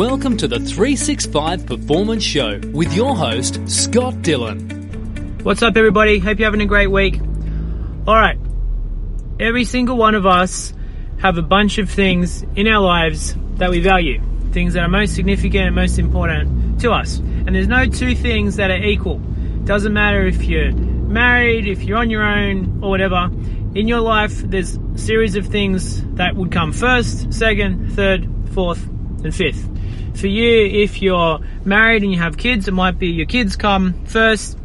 Welcome to the 365 Performance Show with your host, Scott Dillon. What's up, everybody? Hope you're having a great week. All right. Every single one of us have a bunch of things in our lives that we value, things that are most significant and most important to us. And there's no two things that are equal. Doesn't matter if you're married, if you're on your own, or whatever. In your life, there's a series of things that would come first, second, third, fourth, and fifth. For you, if you're married and you have kids, it might be your kids come first,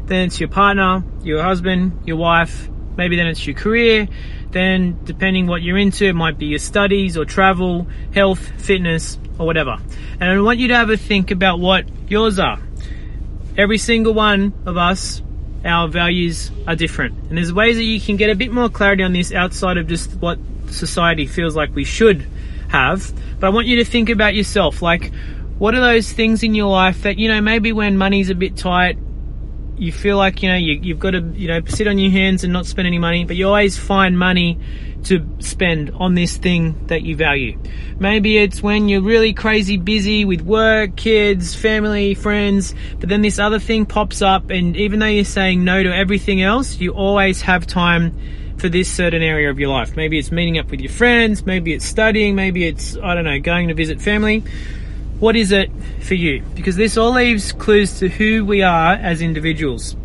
then it's your partner, your husband, your wife, maybe then it's your career, then depending what you're into, it might be your studies or travel, health, fitness, or whatever. And I want you to have a think about what yours are. Every single one of us, our values are different. And there's ways that you can get a bit more clarity on this outside of just what society feels like we should have. But I want you to think about yourself. Like, what are those things in your life that, maybe when money's a bit tight, you feel like, you've got to, sit on your hands and not spend any money, but you always find money to spend on this thing that you value. Maybe it's when you're really crazy busy with work, kids, family, friends, but then this other thing pops up, and even though you're saying no to everything else, you always have time for this certain area of your life. Maybe it's meeting up with your friends, maybe it's studying, maybe it's, going to visit family. What is it for you? Because this all leaves clues to who we are as individuals.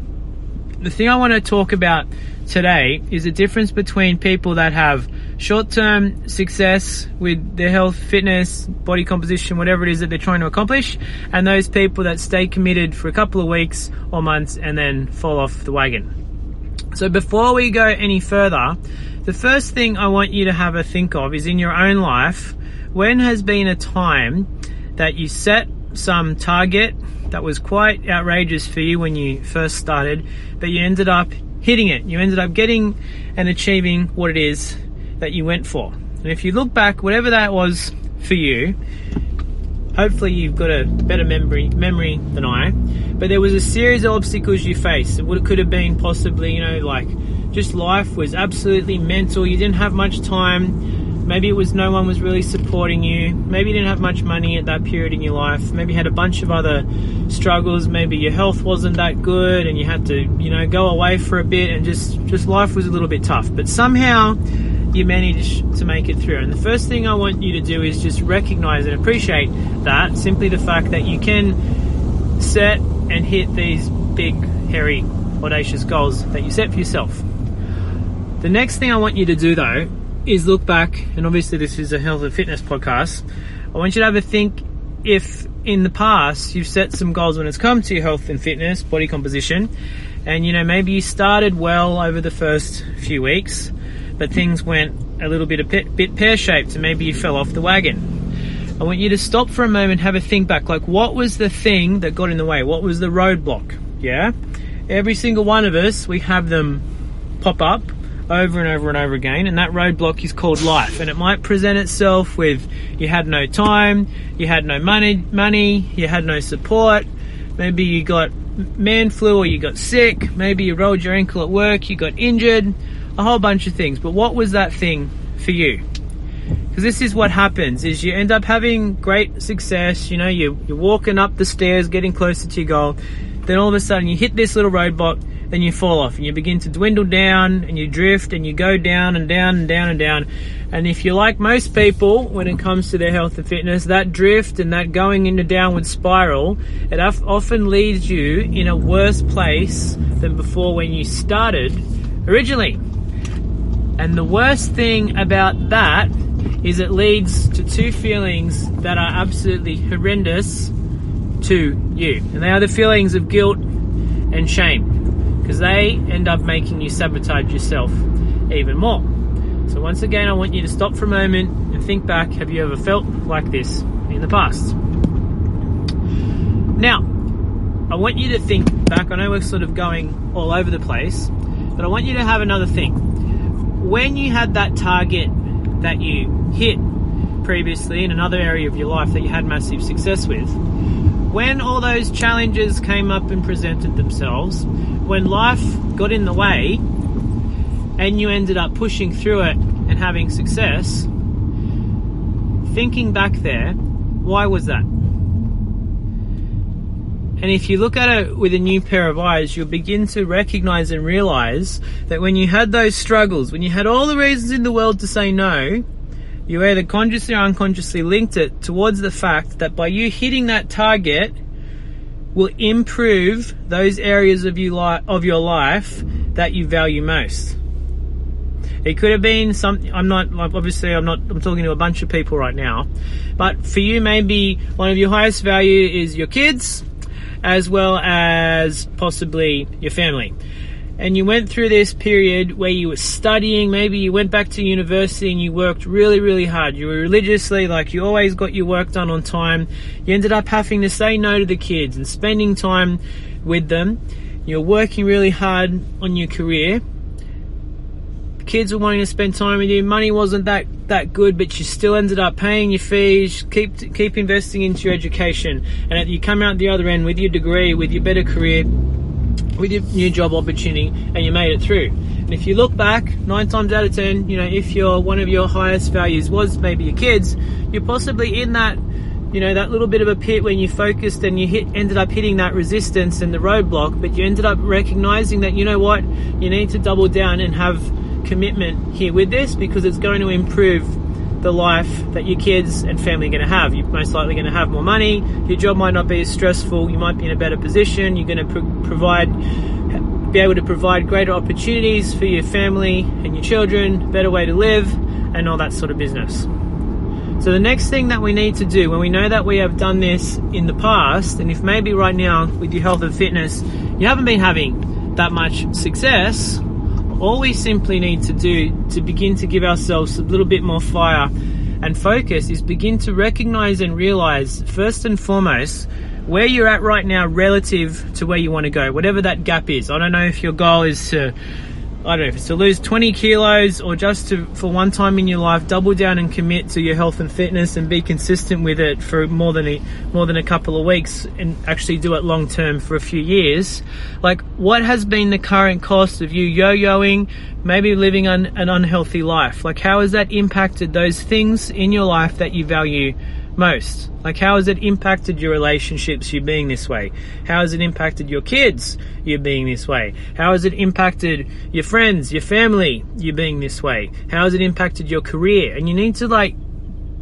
The thing I want to talk about today is the difference between people that have short-term success with their health, fitness, body composition, whatever it is that they're trying to accomplish, and those people that stay committed for a couple of weeks or months and then fall off the wagon. So before we go any further, the first thing I want you to have a think of is in your own life, when has been a time that you set some target that was quite outrageous for you when you first started, but you ended up hitting it. You ended up getting and achieving what it is that you went for. And if you look back, whatever that was for you, hopefully you've got a better memory than I, but there was a series of obstacles you faced. It could have been possibly, just life was absolutely mental. You didn't have much time. Maybe it was no one was really supporting you. Maybe you didn't have much money at that period in your life. Maybe you had a bunch of other struggles. Maybe your health wasn't that good and you had to, go away for a bit, and just life was a little bit tough. But somehow you managed to make it through. And the first thing I want you to do is just recognize and appreciate that. Simply the fact that you can set and hit these big, hairy, audacious goals that you set for yourself. The next thing I want you to do, though, is look back, and obviously this is a health and fitness podcast. I want you to have a think if in the past you've set some goals when it's come to your health and fitness, body composition, and maybe you started well over the first few weeks, but things went a little bit pear-shaped and maybe you fell off the wagon. I want you to stop for a moment, have a think back, like what was the thing that got in the way? What was the roadblock? Yeah? Every single one of us, we have them pop up over and over and over again, and that roadblock is called life. And it might present itself with you had no time, you had no money, you had no support, maybe you got man flu or you got sick, maybe you rolled your ankle at work, you got injured, a whole bunch of things. But what was that thing for you? Because this is what happens, is you end up having great success, you're walking up the stairs, getting closer to your goal, then all of a sudden you hit this little roadblock, then you fall off and you begin to dwindle down and you drift and you go down and down and down and down. And if you're like most people when it comes to their health and fitness, that drift and that going into downward spiral, it often leaves you in a worse place than before when you started originally. And the worst thing about that is it leads to two feelings that are absolutely horrendous to you. And they are the feelings of guilt and shame, because they end up making you sabotage yourself even more. So once again, I want you to stop for a moment and think back. Have you ever felt like this in the past? Now, I want you to think back. I know we're sort of going all over the place, but I want you to have another think. When you had that target that you hit previously in another area of your life that you had massive success with, when all those challenges came up and presented themselves, when life got in the way and you ended up pushing through it and having success, thinking back there, Why was that? And if you look at it with a new pair of eyes, you'll begin to recognize and realize that when you had those struggles, when you had all the reasons in the world to say no, you either consciously or unconsciously linked it towards the fact that by you hitting that target will improve those areas of your life that you value most. It could have been I'm talking to a bunch of people right now, but for you, maybe one of your highest value is your kids, as well as possibly your family. And you went through this period where you were studying, maybe you went back to university and you worked really, really hard. You were religiously, you always got your work done on time. You ended up having to say no to the kids and spending time with them. You're working really hard on your career. Kids were wanting to spend time with you. Money wasn't that good, but you still ended up paying your fees, keep investing into your education, and you come out the other end with your degree, with your better career, with your new job opportunity, and you made it through. And if you look back, 9 times out of 10, if one of your highest values was maybe your kids, you're possibly in that, that little bit of a pit when you focused and you ended up hitting that resistance and the roadblock, but you ended up recognizing that, you need to double down and have commitment here with this, because it's going to improve the life that your kids and family are going to have. You're most likely going to have more money. Your job might not be as stressful. You might be in a better position. You're going to be able to provide greater opportunities for your family and your children, better way to live, and all that sort of business. So the next thing that we need to do, when we know that we have done this in the past, and if maybe right now with your health and fitness, you haven't been having that much success, all we simply need to do to begin to give ourselves a little bit more fire and focus is begin to recognize and realize, first and foremost, where you're at right now relative to where you want to go, whatever that gap is. I don't know if your goal is to lose 20 kilos or just to, for one time in your life, double down and commit to your health and fitness and be consistent with it for more than a couple of weeks and actually do it long term for a few years. What has been the current cost of you yo-yoing, maybe living an unhealthy life? How has that impacted those things in your life that you value most? How has it impacted your relationships, you being this way? How has it impacted your kids, you being this way? How has it impacted your friends, your family, you being this way? How has it impacted your career? And you need to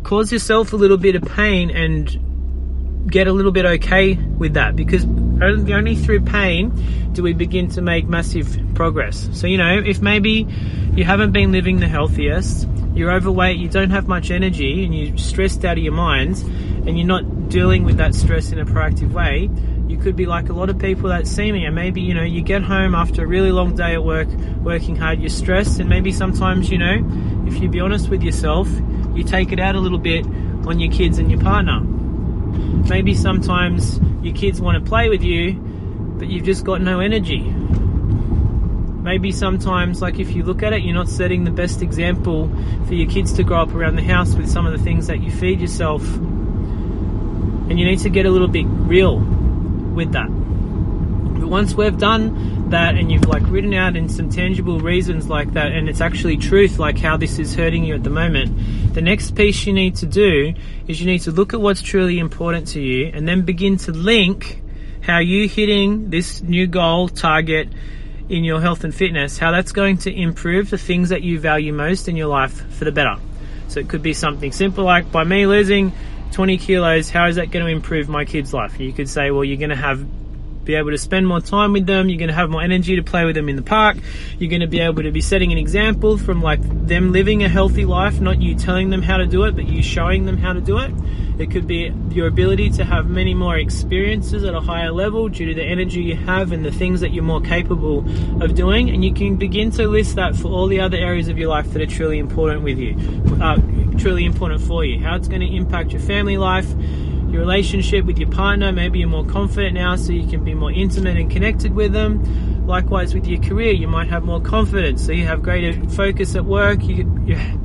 cause yourself a little bit of pain and get a little bit okay with that, because only through pain do we begin to make massive progress. So, if maybe you haven't been living the healthiest, you're overweight, you don't have much energy, and you're stressed out of your mind, and you're not dealing with that stress in a proactive way, you could be like a lot of people that see me, and maybe, you get home after a really long day at work, working hard, you're stressed, and maybe sometimes, if you be honest with yourself, you take it out a little bit on your kids and your partner. Maybe sometimes your kids want to play with you, but you've just got no energy. Maybe sometimes, if you look at it, you're not setting the best example for your kids to grow up around the house with some of the things that you feed yourself. And you need to get a little bit real with that. But once we've done that and you've written out in some tangible reasons like that, and it's actually truth, how this is hurting you at the moment, the next piece you need to do is you need to look at what's truly important to you and then begin to link how you hitting this new goal, target, in your health and fitness, how that's going to improve the things that you value most in your life for the better. So it could be something simple like, by me losing 20 kilos, how is that going to improve my kids' life? You could say, well, you're going to be able to spend more time with them, you're going to have more energy to play with them in the park, you're going to be able to be setting an example from them living a healthy life, not you telling them how to do it, but you showing them how to do it. It could be your ability to have many more experiences at a higher level due to the energy you have and the things that you're more capable of doing, and you can begin to list that for all the other areas of your life that are truly important with you, truly important for you. How it's going to impact your family life, your relationship with your partner. Maybe you're more confident now, so you can be more intimate and connected with them. Likewise with your career, you might have more confidence, so you have greater focus at work, you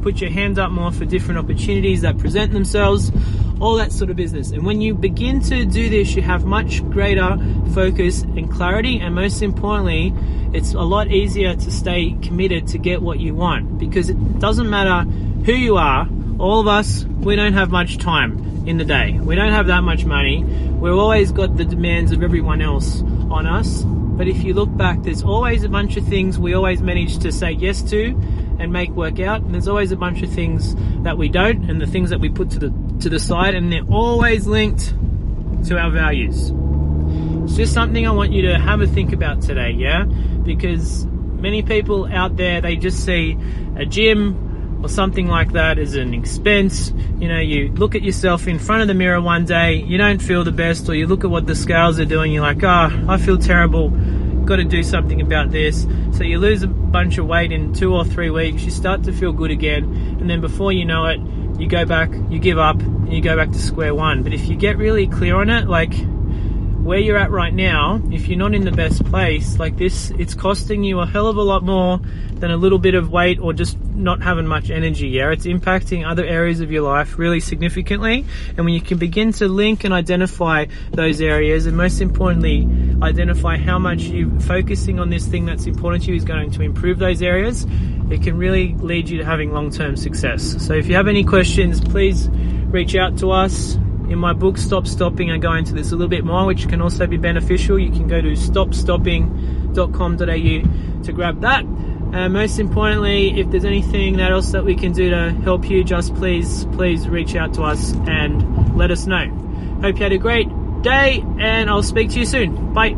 put your hand up more for different opportunities that present themselves, all that sort of business. And when you begin to do this, you have much greater focus and clarity, and most importantly, it's a lot easier to stay committed to get what you want, because it doesn't matter who you are. All of us, we don't have much time. in the day. We don't have that much money. We've always got the demands of everyone else on us. But if you look back, there's always a bunch of things we always manage to say yes to and make work out. And there's always a bunch of things that we don't, and the things that we put to the side, and they're always linked to our values. It's just something I want you to have a think about today, yeah? Because many people out there, they just see a gym or something like that as an expense. You know, you look at yourself in front of the mirror one day, you don't feel the best, or you look at what the scales are doing, you're like, I feel terrible, got to do something about this. So you lose a bunch of weight in 2 or 3 weeks, you start to feel good again, and then before you know it, you go back, you give up, and you go back to square one. But if you get really clear on it, like where you're at right now, if you're not in the best place, like this, it's costing you a hell of a lot more than a little bit of weight or just not having much energy, yeah? It's impacting other areas of your life really significantly. And when you can begin to link and identify those areas, and most importantly, identify how much you focusing on this thing that's important to you is going to improve those areas, it can really lead you to having long-term success. So if you have any questions, please reach out to us. In my book, Stop Stopping, I go into this a little bit more, which can also be beneficial. You can go to stopstopping.com.au to grab that. And most importantly, if there's anything else that we can do to help you, just please reach out to us and let us know. Hope you had a great day, and I'll speak to you soon. Bye.